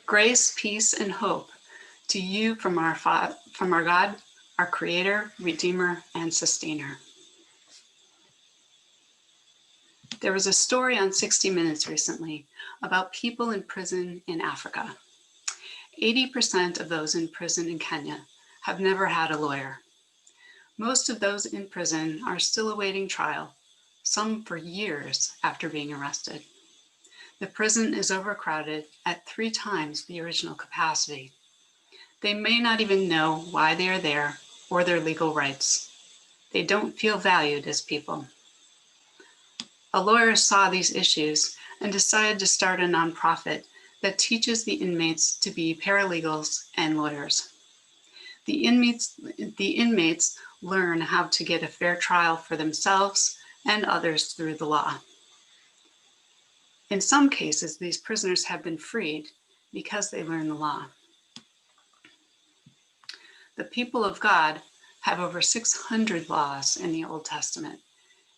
Grace, peace, and hope to you from our God, our Creator, Redeemer, and Sustainer. There was a story on 60 Minutes recently about people in prison in Africa. 80% of those in prison in Kenya have never had a lawyer. Most of those in prison are still awaiting trial, some for years after being arrested. The prison is overcrowded at 3 times the original capacity. They may not even know why they are there or their legal rights. They don't feel valued as people. A lawyer saw these issues and decided to start a nonprofit that teaches the inmates to be paralegals and lawyers. The inmates learn how to get a fair trial for themselves and others through the law. In some cases, these prisoners have been freed because they learn the law. The people of God have over 600 laws in the Old Testament.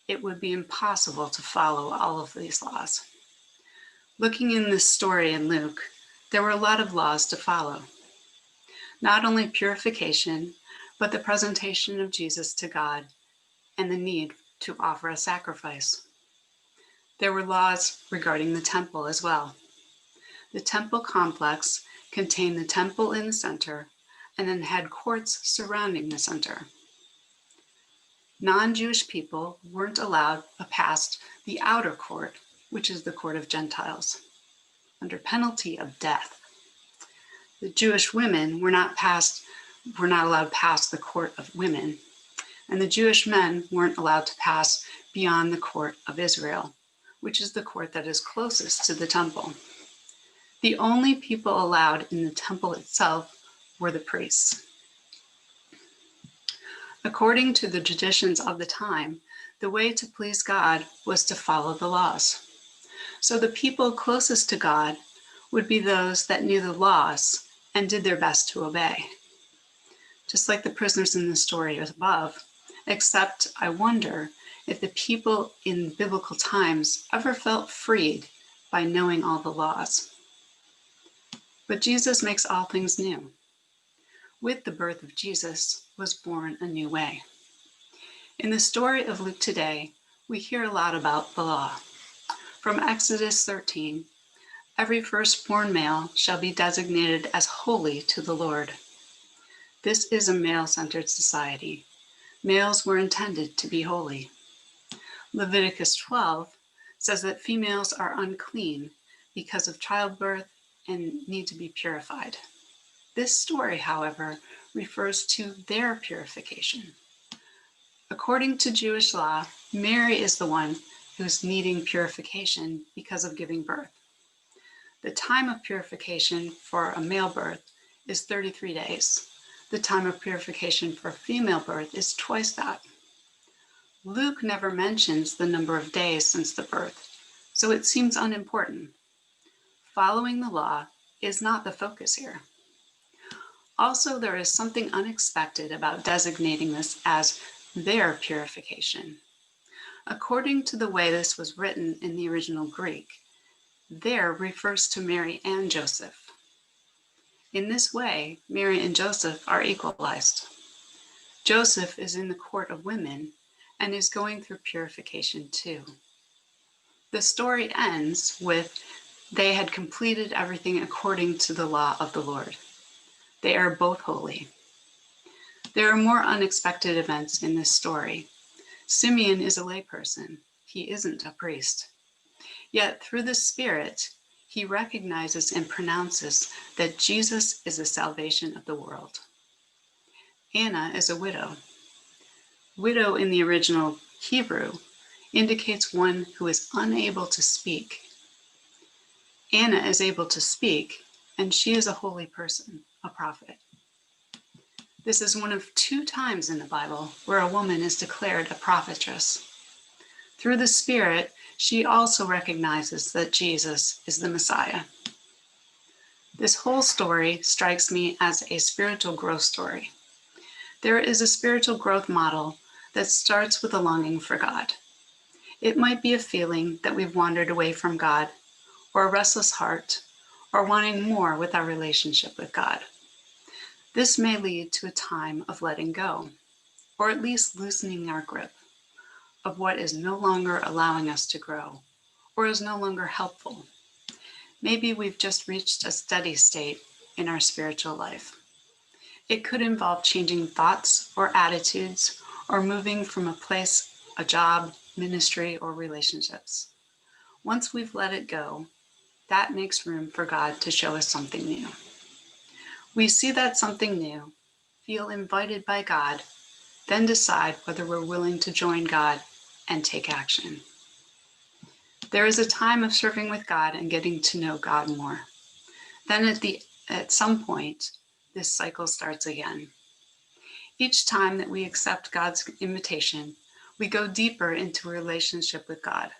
It would be impossible to follow all of these laws. Looking in this story in Luke, there were a lot of laws to follow. Not only purification, but the presentation of Jesus to God and the need to offer a sacrifice. There were laws regarding the temple as well. The temple complex contained the temple in the center and then had courts surrounding the center. Non-Jewish people weren't allowed past the outer court, which is the court of Gentiles, under penalty of death. The Jewish women were not allowed past the court of women, and the Jewish men weren't allowed to pass beyond the court of Israel, which is the court that is closest to the temple. The only people allowed in the temple itself were the priests. According to the traditions of the time, the way to please God was to follow the laws. So the people closest to God would be those that knew the laws and did their best to obey. Just like the prisoners in the story above, except I wonder if the people in biblical times ever felt freed by knowing all the laws. But Jesus makes all things new. With the birth of Jesus was born a new way. In the story of Luke today, we hear a lot about the law. From Exodus 13, every firstborn male shall be designated as holy to the Lord. This is a male-centered society. Males were intended to be holy. Leviticus 12 says that females are unclean because of childbirth and need to be purified. This story, however, refers to their purification. According to Jewish law, Mary is the one who's needing purification because of giving birth. The time of purification for a male birth is 33 days. The time of purification for female birth is twice that. Luke never mentions the number of days since the birth, so it seems unimportant. Following the law is not the focus here. Also, there is something unexpected about designating this as their purification. According to the way this was written in the original Greek, there refers to Mary and Joseph. In this way, Mary and Joseph are equalized. Joseph is in the court of women and is going through purification too. The story ends with, they had completed everything according to the law of the Lord. They are both holy. There are more unexpected events in this story. Simeon is a layperson. He isn't a priest. Yet through the Spirit, he recognizes and pronounces that Jesus is the salvation of the world. Anna is a widow. Widow in the original Hebrew indicates one who is unable to speak. Anna is able to speak, and she is a holy person, a prophet. This is one of 2 times in the Bible where a woman is declared a prophetess. Through the Spirit, she also recognizes that Jesus is the Messiah. This whole story strikes me as a spiritual growth story. There is a spiritual growth model that starts with a longing for God. It might be a feeling that we've wandered away from God, or a restless heart, or wanting more with our relationship with God. This may lead to a time of letting go, or at least loosening our grip of what is no longer allowing us to grow, or is no longer helpful. Maybe we've just reached a steady state in our spiritual life. It could involve changing thoughts or attitudes, or moving from a place, a job, ministry, or relationships. Once we've let it go, that makes room for God to show us something new. We see that something new, feel invited by God, then decide whether we're willing to join God and take action. There is a time of serving with God and getting to know God more. Then at some point, this cycle starts again. Each time that we accept God's invitation, we go deeper into a relationship with God.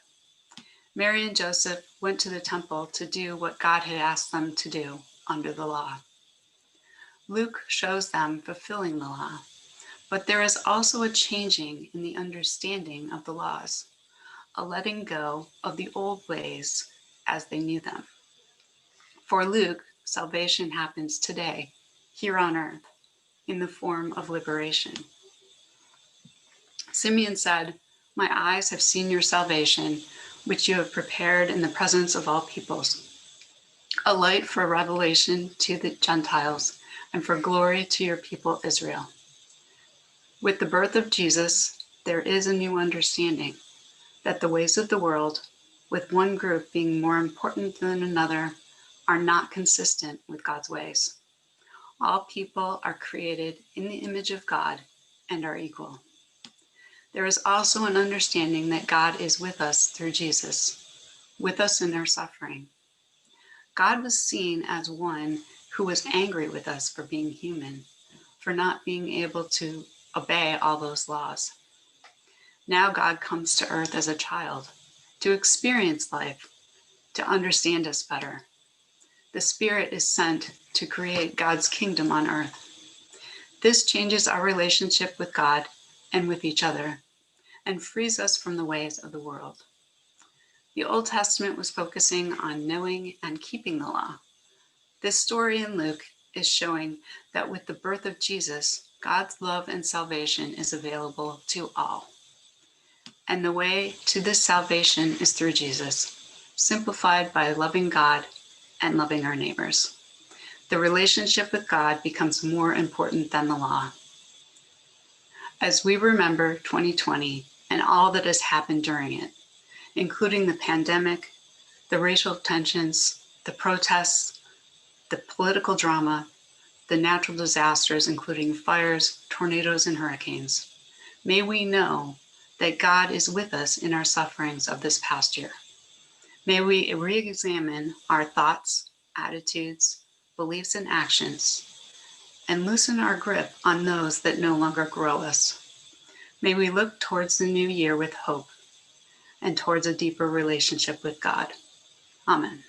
Mary and Joseph went to the temple to do what God had asked them to do under the law. Luke shows them fulfilling the law, but there is also a changing in the understanding of the laws, a letting go of the old ways as they knew them. For Luke, salvation happens today, here on earth, in the form of liberation. Simeon said, "My eyes have seen your salvation, which you have prepared in the presence of all peoples, a light for revelation to the Gentiles and for glory to your people Israel." With the birth of Jesus, there is a new understanding that the ways of the world, with one group being more important than another, are not consistent with God's ways. All people are created in the image of God and are equal. There is also an understanding that God is with us through Jesus, with us in our suffering. God was seen as one who was angry with us for being human, for not being able to obey all those laws. Now God comes to earth as a child, to experience life, to understand us better. The Spirit is sent to create God's kingdom on earth. This changes our relationship with God and with each other, and frees us from the ways of the world. The Old Testament was focusing on knowing and keeping the law. This story in Luke is showing that with the birth of Jesus, God's love and salvation is available to all. And the way to this salvation is through Jesus, simplified by loving God and loving our neighbors. The relationship with God becomes more important than the law. As we remember 2020 and all that has happened during it, including the pandemic, the racial tensions, the protests, the political drama, the natural disasters, including fires, tornadoes, and hurricanes, may we know that God is with us in our sufferings of this past year. May we re-examine our thoughts, attitudes, beliefs, and actions, and loosen our grip on those that no longer grow us. May we look towards the new year with hope and towards a deeper relationship with God. Amen.